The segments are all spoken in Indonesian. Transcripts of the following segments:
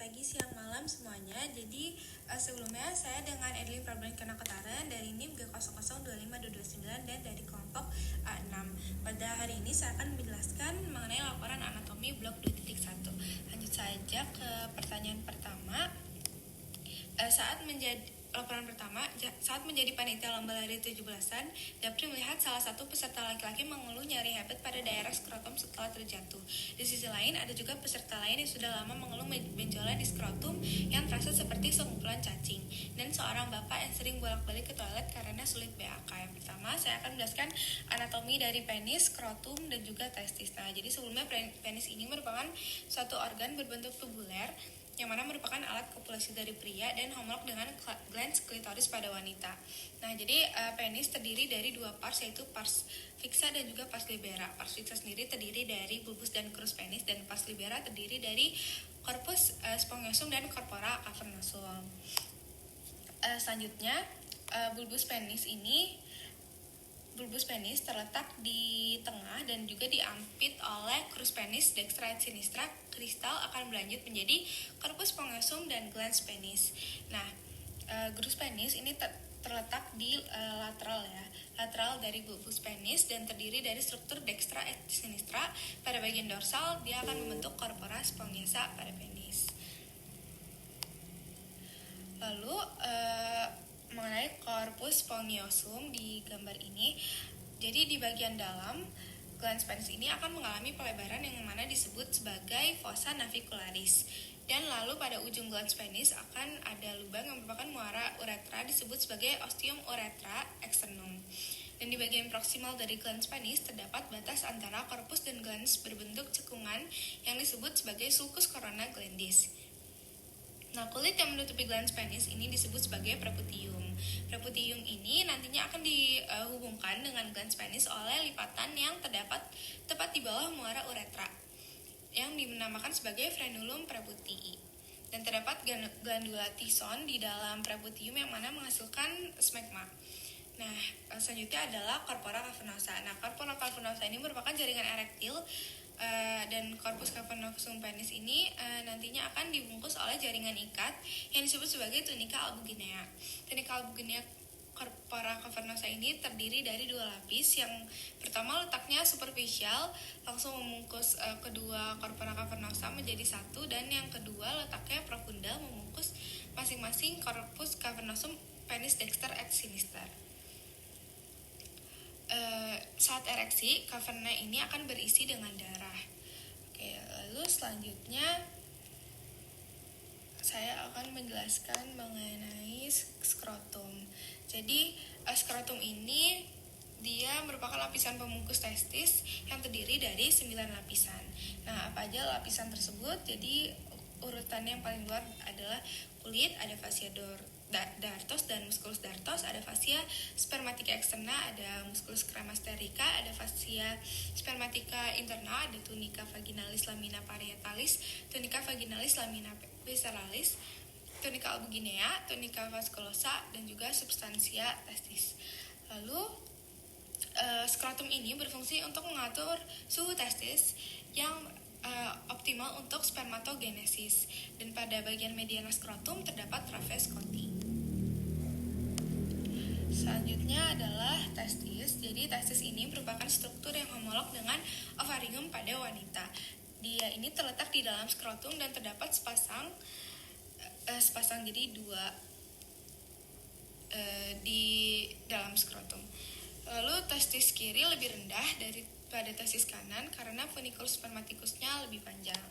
pagi, siang, malam semuanya. Jadi sebelumnya saya dengan Edlin Prablan Kanakataran dari NIM G0025229 dan dari kelompok A6. Pada hari ini saya akan menjelaskan mengenai laporan anatomi blok 2.1. Lanjut saja ke pertanyaan pertama. Saat menjadi panitia lomba lari 17-an, Dapri melihat salah satu peserta laki-laki mengeluh nyeri hebat pada daerah skrotum setelah terjatuh. Di sisi lain, ada juga peserta lain yang sudah lama mengeluh benjolan di skrotum yang terasa seperti sengumpulan cacing, dan seorang bapak yang sering bolak-balik ke toilet karena sulit BAK. Yang pertama, saya akan menjelaskan anatomi dari penis, skrotum, dan juga testis. Nah, jadi sebelumnya penis ini merupakan suatu organ berbentuk tubuler yang mana merupakan alat kopulasi dari pria dan homolog dengan glans klitoris pada wanita. Nah, jadi penis terdiri dari dua pars, yaitu pars fixa dan juga pars libera. Pars fixa sendiri terdiri dari bulbus dan crus penis, dan pars libera terdiri dari corpus spongiosum dan corpora cavernosum. Selanjutnya, bulbus penis terletak di tengah dan juga diampit oleh crus penis dextra et sinistra. Kristal akan berlanjut menjadi corpus spongiosum dan glans penis. Nah, crus penis ini terletak di lateral dari bulbus penis dan terdiri dari struktur dextra et sinistra. Pada bagian dorsal dia akan membentuk corpora spongiosa pada penis. Lalu mengenai corpus spongiosum di gambar ini, jadi di bagian dalam glans penis ini akan mengalami pelebaran yang mana disebut sebagai fossa navicularis, dan lalu pada ujung glans penis akan ada lubang yang merupakan muara uretra disebut sebagai ostium urethra externum. Dan di bagian proksimal dari glans penis terdapat batas antara korpus dan glans berbentuk cekungan yang disebut sebagai sulcus corona glandis. Nah, kulit yang menutupi glans penis ini disebut sebagai preputium. Preputium ini nantinya akan dihubungkan dengan glans penis oleh lipatan yang terdapat tepat di bawah muara uretra yang dinamakan sebagai frenulum preputii. Dan terdapat glandula tison di dalam preputium yang mana menghasilkan smegma. Nah, selanjutnya adalah corpora cavernosa. Nah, corpora cavernosa ini merupakan jaringan erektil dan corpus cavernosum penis ini nantinya akan dibungkus oleh jaringan ikat yang disebut sebagai tunica albuginea. Tunica albuginea corpora cavernosa ini terdiri dari dua lapis. Yang pertama letaknya superficial, langsung membungkus kedua corpora cavernosa menjadi satu, dan yang kedua letaknya profunda, membungkus masing-masing corpus cavernosum penis dexter et sinister. Saat ereksi, caverna ini akan berisi dengan darah. Oke, lalu selanjutnya saya akan menjelaskan mengenai skrotum. Jadi, skrotum ini dia merupakan lapisan pembungkus testis yang terdiri dari 9 lapisan. Nah, apa aja lapisan tersebut? Jadi, urutannya yang paling luar adalah kulit, ada fascia dartos dan musculus dartos, ada fascia spermatica externa, ada musculus cremasterica, ada fascia spermatica interna, ada tunica vaginalis lamina parietalis, tunica vaginalis lamina visceralis, tunica albuginea, tunica vasculosa, dan juga substantia testis. Lalu skrotum ini berfungsi untuk mengatur suhu testis yang optimal untuk spermatogenesis, dan pada bagian mediana skrotum terdapat traves Scotty. Selanjutnya adalah testis. Jadi testis ini merupakan struktur yang homolog dengan ovarium pada wanita. Dia ini terletak di dalam skrotum dan terdapat sepasang jadi dua di dalam skrotum. Lalu testis kiri lebih rendah daripada testis kanan karena funiculus spermaticusnya lebih panjang.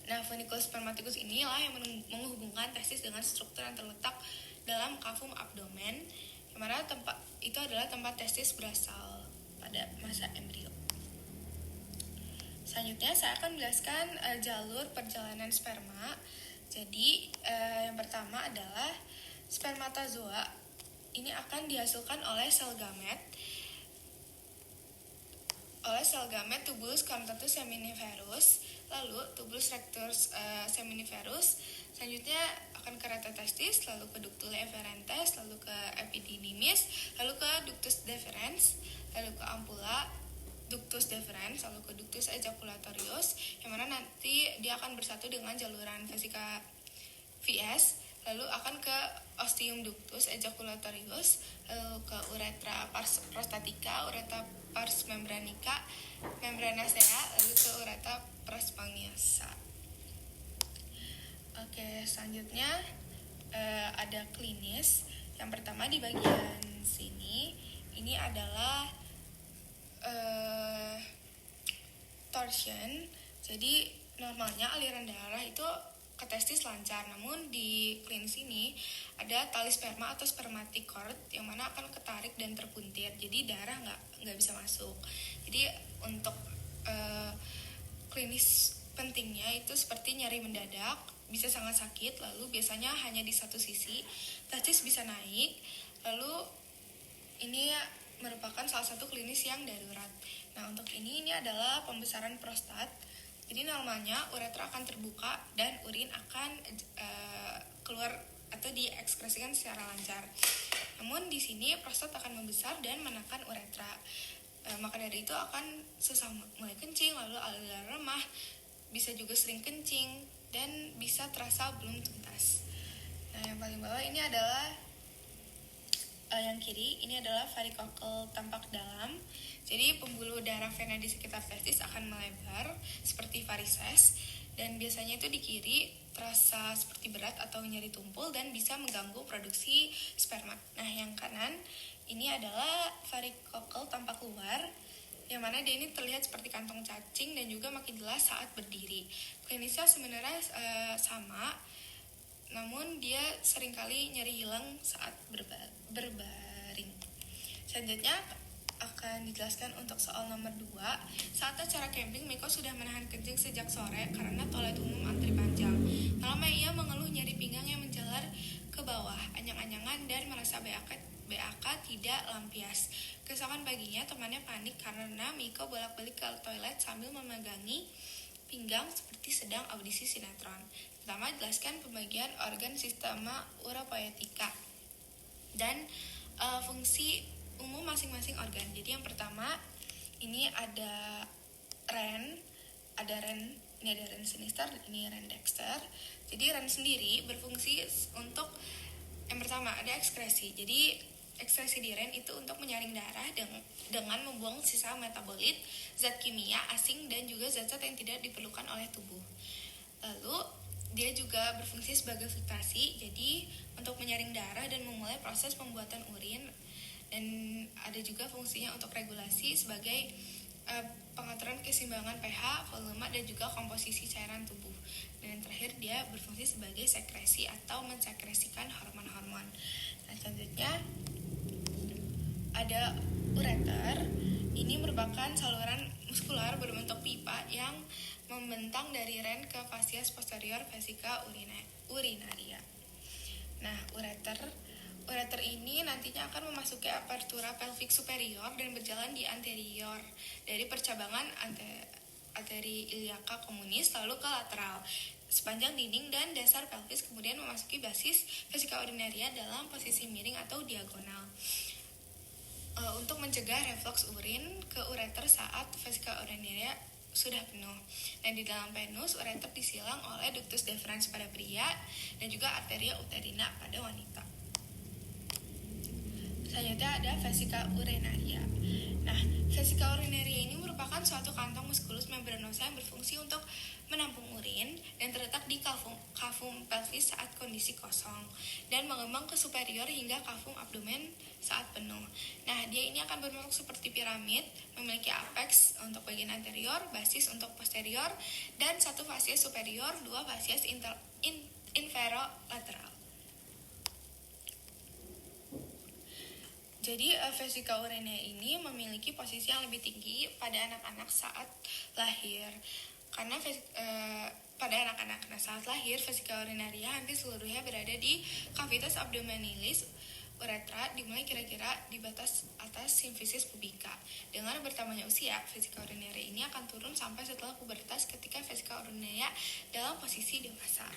Nah, funiculus spermaticus inilah yang menghubungkan testis dengan struktur yang terletak dalam cavum abdomen, yang mana tempat itu adalah tempat testis berasal pada masa embrio. Selanjutnya saya akan menjelaskan jalur perjalanan sperma. Jadi yang pertama adalah spermatozoa. Ini akan dihasilkan oleh sel gamet tubulus carotatus seminiferus, lalu tubulus rectus seminiferus, selanjutnya akan ke rete testis, lalu ke ductule efferentes, lalu ke epididymis, lalu ke ductus deferens, lalu ke ampula, ductus deferens lalu ke ductus ejaculatorius, yang mana nanti dia akan bersatu dengan jaluran vesika VS, lalu akan ke ostium ductus ejaculatorius, lalu ke uretra pars prostatica, uretra pars membranica, membranacea, lalu ke uretra prospongiosa. Oke, selanjutnya ada klinis. Yang pertama di bagian sini, ini adalah torsion. Jadi normalnya aliran darah itu ke testis lancar, namun di klinis ini ada tali sperma atau spermatic cord yang mana akan ketarik dan terpuntir, jadi darah nggak bisa masuk. Jadi untuk klinis pentingnya itu seperti nyeri mendadak, bisa sangat sakit, lalu biasanya hanya di satu sisi, testis bisa naik, lalu ini merupakan salah satu klinis yang darurat. Nah, untuk ini adalah pembesaran prostat. Jadi normalnya uretra akan terbuka dan urin akan keluar atau diekskresikan secara lancar. Namun di sini prostat akan membesar dan menekan uretra. Maka dari itu akan susah mulai kencing, lalu aliran lemah, bisa juga sering kencing, dan bisa terasa belum tuntas. Nah, yang paling bawah ini adalah yang kiri, ini adalah varikokel tampak dalam. Jadi pembuluh darah vena di sekitar testis akan melebar seperti varises, dan biasanya itu di kiri terasa seperti berat atau nyeri tumpul dan bisa mengganggu produksi sperma. Nah, yang kanan ini adalah varikokel tampak luar, yang mana dia ini terlihat seperti kantong cacing dan juga makin jelas saat berdiri. Klinisnya sebenarnya sama, namun dia seringkali nyeri hilang saat berbaring. Selanjutnya akan dijelaskan untuk soal nomor 2. Saat acara camping, Miko sudah menahan kencing sejak sore karena toilet umum antri panjang. Lama ia mengeluh nyeri pinggang yang menjalar ke bawah, anyang-anyangan, dan merasa BAK tidak lampias. Keesokan paginya, temannya panik karena Miko bolak-balik ke toilet sambil memegangi pinggang seperti sedang audisi sinetron. Pertama, jelaskan pembagian organ sistema uropoietika dan fungsi umum masing-masing organ. Jadi yang pertama, ini ada ren, ini ada ren sinister, ini ren dexter. Jadi ren sendiri berfungsi untuk, yang pertama ada ekskresi. Jadi ekskresi di ren itu untuk menyaring darah dengan membuang sisa metabolit, zat kimia asing, dan juga zat-zat yang tidak diperlukan oleh tubuh. Lalu dia juga berfungsi sebagai filtrasi, jadi untuk menyaring darah dan memulai proses pembuatan urin, dan ada juga fungsinya untuk regulasi sebagai pengaturan keseimbangan pH, volume, dan juga komposisi cairan tubuh. Dan yang terakhir dia berfungsi sebagai sekresi atau mensekresikan hormon-hormon. Nah, selanjutnya ada ureter. Ini merupakan saluran muskular berbentuk pipa yang membentang dari ren ke fasies posterior vesika urinaria. Nah, ureter ini nantinya akan memasuki apertura pelvic superior dan berjalan di anterior dari percabangan arteri iliaca communis lalu ke lateral sepanjang dinding dan dasar pelvis, kemudian memasuki basis vesika urinaria dalam posisi miring atau diagonal. Untuk mencegah reflux urin ke ureter saat vesika urinaria sudah penuh. Dan di dalam penus, ureter disilang oleh ductus deferens pada pria dan juga arteria uterina pada wanita. Selanjutnya ada vesika urinaria. Nah, vesika urinaria ini merupakan suatu kantong muskulus membranosa yang berfungsi untuk menampung urin dan terletak di kafum pelvis saat kondisi kosong dan mengembang ke superior hingga kafum abdomen saat penuh. Nah, dia ini akan berbentuk seperti piramid, memiliki apex untuk bagian anterior, basis untuk posterior, dan satu fasies superior, dua fasies inferolateral. Jadi vesika urinaria ini memiliki posisi yang lebih tinggi pada anak-anak saat lahir. Karena pada anak-anak saat lahir, vesika urinaria hampir seluruhnya berada di cavitas abdominalis uretra, dimulai kira-kira di batas atas simfisis pubica. Dengan bertambahnya usia, vesika urinaria ini akan turun sampai setelah pubertas ketika vesika urinaria dalam posisi dewasa.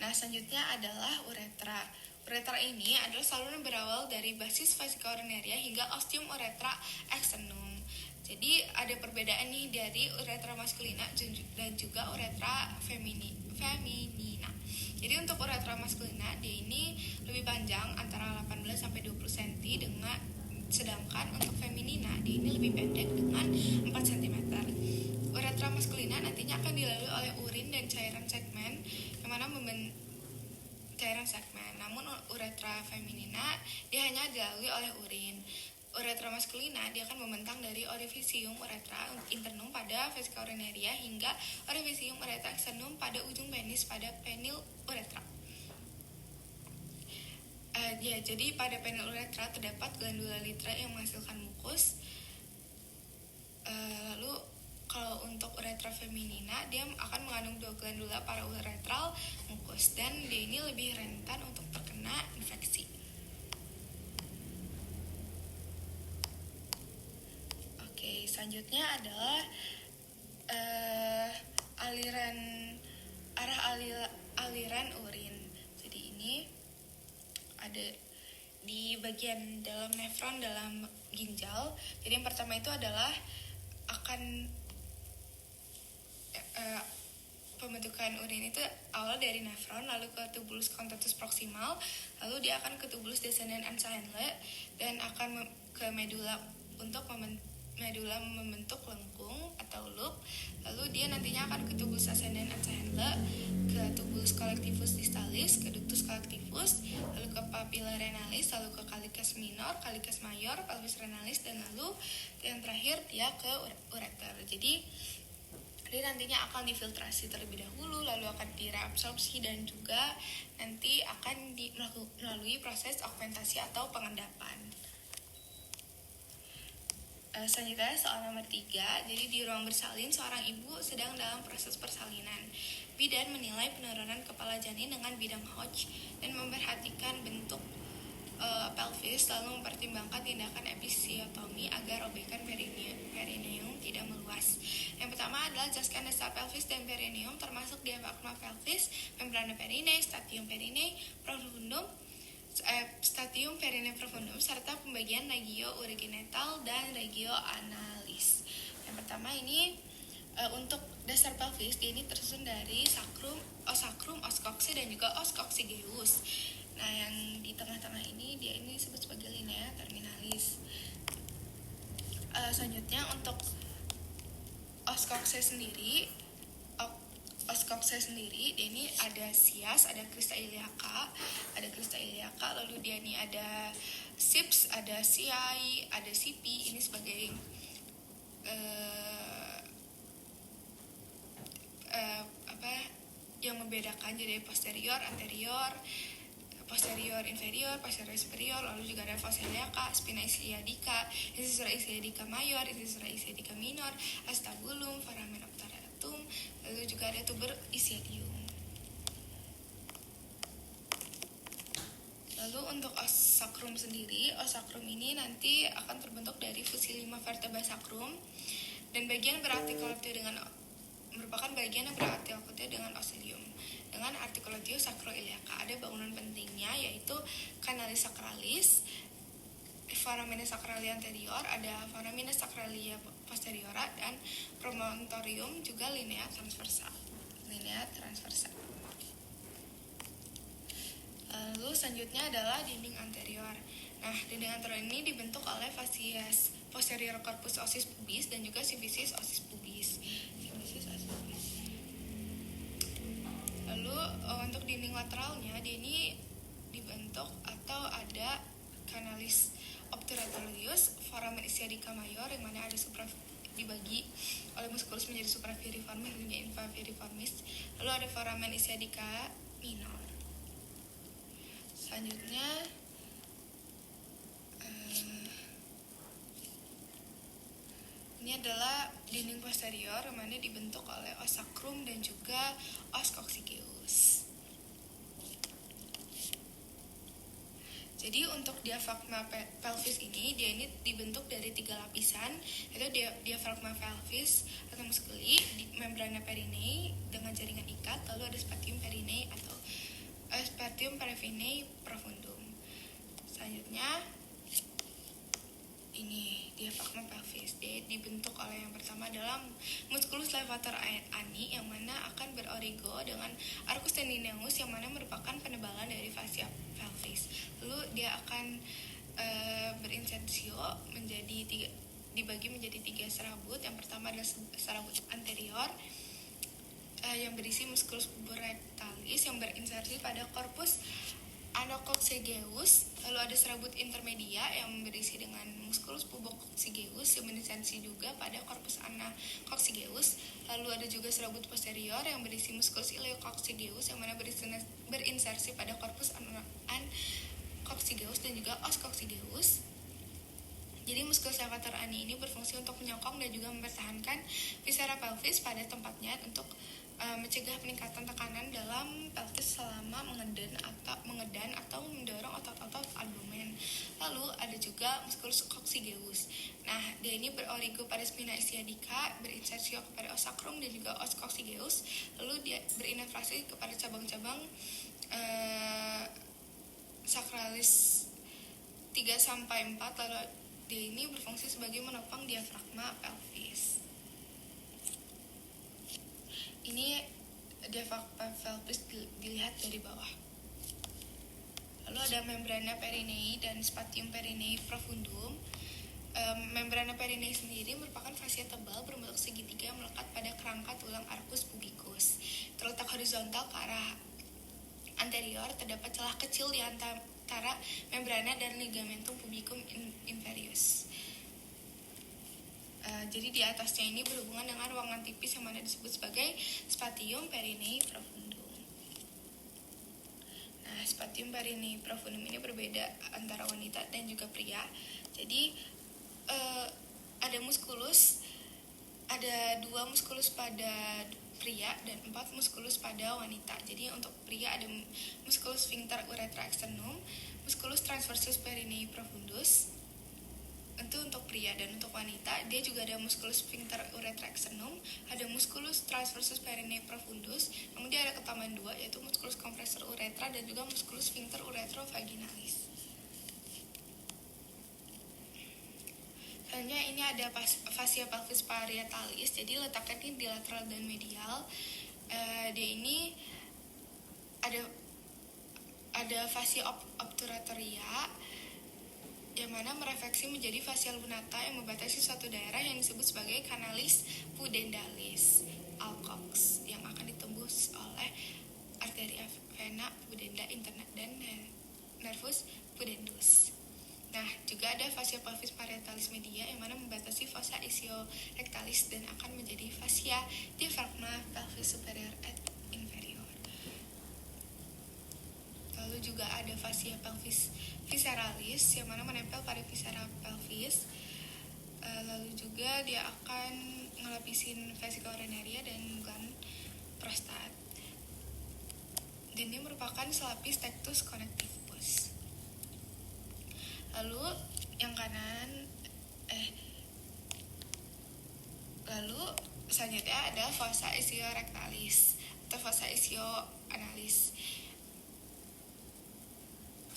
Nah, selanjutnya adalah uretra. Uretra ini adalah saluran berawal dari basis vesika urinaria hingga ostium uretra externum. Jadi ada perbedaan nih dari uretra maskulina dan juga uretra feminina. Jadi untuk uretra maskulina dia ini lebih panjang antara 18 sampai 20 cm dengan sedangkan untuk feminina dia ini lebih pendek dengan 4 cm. Uretra maskulina nantinya akan dilalui oleh urin dan cairan segmen yang mana cairan segmen. Namun uretra feminina dia hanya dilalui oleh urin. Uretra maskulina dia akan membentang dari orifisium uretra internum pada vesika urinaria hingga orifisium uretra externum pada ujung penis pada penil uretra. Jadi pada penil uretra terdapat glandula litra yang menghasilkan mukus. Lalu kalau untuk uretra feminina dia akan mengandung 2 glandula parauretral mukus dan dia ini lebih rentan untuk terkena infeksi. Oke, selanjutnya adalah aliran urin. Jadi ini ada di bagian dalam nefron dalam ginjal. Jadi yang pertama itu adalah akan pembentukan urin itu awal dari nefron lalu ke tubulus contatus proximal, lalu dia akan ke tubulus descendens Ansahenle dan akan ke medula untuk medula membentuk lengkung atau loop, lalu dia nantinya akan ke tubulus ascendens Ansahenle, ke tubulus collectivus distalis, ke ductus collectivus, lalu ke papilla renalis, lalu ke calicus minor, calicus mayor, pelvis renalis, dan lalu yang terakhir dia ke ureter. Jadi dia nantinya akan difiltrasi terlebih dahulu, lalu akan direabsorpsi dan juga nanti akan melalui proses augmentasi atau pengendapan. Selanjutnya soal nomor 3. Jadi di ruang bersalin seorang ibu sedang dalam proses persalinan. Bidan menilai penurunan kepala janin dengan bidang Hodge dan memperhatikan bentuk pelvis, lalu mempertimbangkan tindakan episiotomi agar obekan perineum tidak meluas. Yang pertama adalah jaskan dasar pelvis dan perineum termasuk diafragma pelvis, membrana perine, stadium perine profundum, stadium perine profundum serta pembagian regio urogenital dan regio analis. Yang pertama ini untuk dasar pelvis dia ini tersusun dari sacrum, os cocci dan juga os coccygeus. Nah, yang di tengah-tengah ini dia ini disebut sebagai linea terminalis. Selanjutnya untuk os cocci sendiri, dia ini ada sias, ada crista iliaca, lalu dia ini ada sips, ada CI, ada CP, ini sebagai yang membedakan jadi posterior, anterior, posterior inferior, posterior superior, lalu juga ada fossa iliaca, spina ischiadica, incisura ischiadica mayor, incisura ischiadica minor, acetabulum, foramen obturatum, lalu juga ada tuber ischiadium. Lalu untuk os sacrum sendiri, os sacrum ini nanti akan terbentuk dari fusi 5 vertebra sacrum dan bagian berartikulatio dengan osilium dengan articulatio sacroiliaca. Ada bangunan pentingnya yaitu canalis sacralis, foramina sacralia anterior, ada foramina sacralia posteriora dan promontorium, juga linea transversa. Lalu selanjutnya adalah dinding anterior. Nah, dinding anterior ini dibentuk oleh fascias posterior corpus ossis pubis dan juga symphysis ossis pubis. Lalu untuk dinding lateralnya dia ini dibentuk atau ada canalis obturatorius, foramen ischiadica mayor yang mana ada dibagi oleh musculus menjadi supraviriformis dan infraviriformis. Lalu ada foramen ischiadica minor. Selanjutnya ini adalah dinding posterior yang mana dibentuk oleh os sacrum dan juga os coccygeus. Jadi untuk diafragma pelvis ini dia ini dibentuk dari 3 lapisan, yaitu diafragma pelvis atau musculi, membrana perine dengan jaringan ikat, lalu ada spatium perine atau spartium parafinae profundum. Selanjutnya ini diafragma pelvis. Dia dibentuk oleh yang pertama adalah musculus levator ani yang mana akan berorigo dengan arcus tendineus yang mana merupakan penebalan dari fascia pelvis. Lalu dia akan berinsersio dibagi menjadi 3 serabut. Yang pertama adalah serabut anterior yang berisi musculus puborectalis yang berinsersi pada corpus anococcygeus. Lalu ada serabut intermedia yang berisi dengan musculus pubococcygeus yang berinsersi juga pada corpus anococcygeus. Lalu ada juga serabut posterior yang berisi musculus ileococcygeus yang mana berinsersi pada corpus anococcygeus dan juga os coccygeus. Jadi musculus levator ani ini berfungsi untuk menyokong dan juga mempertahankan viscera pelvis pada tempatnya untuk mencegah peningkatan tekanan dalam pelvis selama mengedan atau mendorong otot-otot abdomen. Lalu ada juga musculus coccygeus. Nah, dia ini berorigo pada spina ischiadica, berinsersio kepada os sacrum dan juga os coccygeus. Lalu dia berinervasi kepada cabang-cabang sacralis 3-4. Lalu dia ini berfungsi sebagai menopang diafragma pelvis. Ini diafragma pelvis dilihat dari bawah. Lalu ada membrana perineae dan spartium perineae profundum. Membrana perineae sendiri merupakan fascia tebal berbentuk segitiga yang melekat pada kerangka tulang arcus pubicus. Terletak horizontal ke arah anterior, terdapat celah kecil di antara membrana dan ligamentum pubicum inferius. Jadi di atasnya ini berhubungan dengan ruangan tipis yang mana disebut sebagai spartium perineae profundum. Nah, spartium perineae profundum ini berbeda antara wanita dan juga pria. Jadi ada 2 muskulus pada pria dan 4 muskulus pada wanita. Jadi untuk pria ada musculus sphincter urethra externum, musculus transversus perineae profundus. Itu untuk pria, dan untuk wanita dia juga ada musculus sphincter urethra externum, ada musculus transversus perineae profundus, namun dia ada ketambahan 2 yaitu musculus compressor urethra dan juga musculus sphincter uretrovaginalis. Selanjutnya ini ada fascia pelvis parietalis. Jadi letaknya ini di lateral dan medial. Dia ini ada fascia obturatoria yang mana merefleksi menjadi fascia lunata yang membatasi suatu daerah yang disebut sebagai canalis pudendalis alcox yang akan ditembus oleh arteria vena pudenda interna dan nervus pudendus. Nah, juga ada fascia pelvis parietalis media yang mana membatasi fossa ischiorectalis dan akan menjadi fascia diafragma pelvis superior et inferior. Lalu juga ada fascia pelvis visceralis yang mana menempel pada viscera pelvis. Lalu juga dia akan ngelapisin vesica urinaria dan gland prostat. Dan ini merupakan selapis tectus connectivus. Lalu yang kanan lalu selanjutnya ada fossa ischiorectalis atau fossa ischioanalis.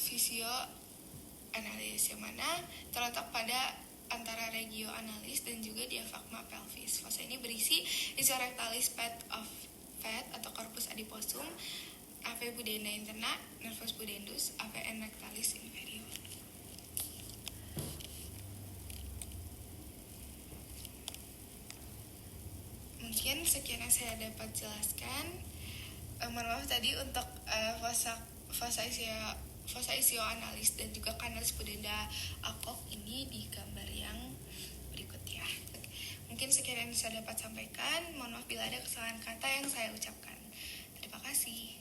Fisioanalis yang mana terletak pada antara regio analis dan juga diafragma pelvis. Fossa ini berisi ischiorectalis pad of fat atau corpus adiposum, AV pudenda interna, nervus pudendus, AVN rectalis inferior. Mungkin sekian yang saya dapat jelaskan. Mohon maaf tadi untuk fossa ischioanalis dan juga canalis pudenda alcock ini di gambar yang berikut ya. Mungkin sekian yang saya dapat sampaikan. Mohon maaf bila ada kesalahan kata yang saya ucapkan. Terima kasih.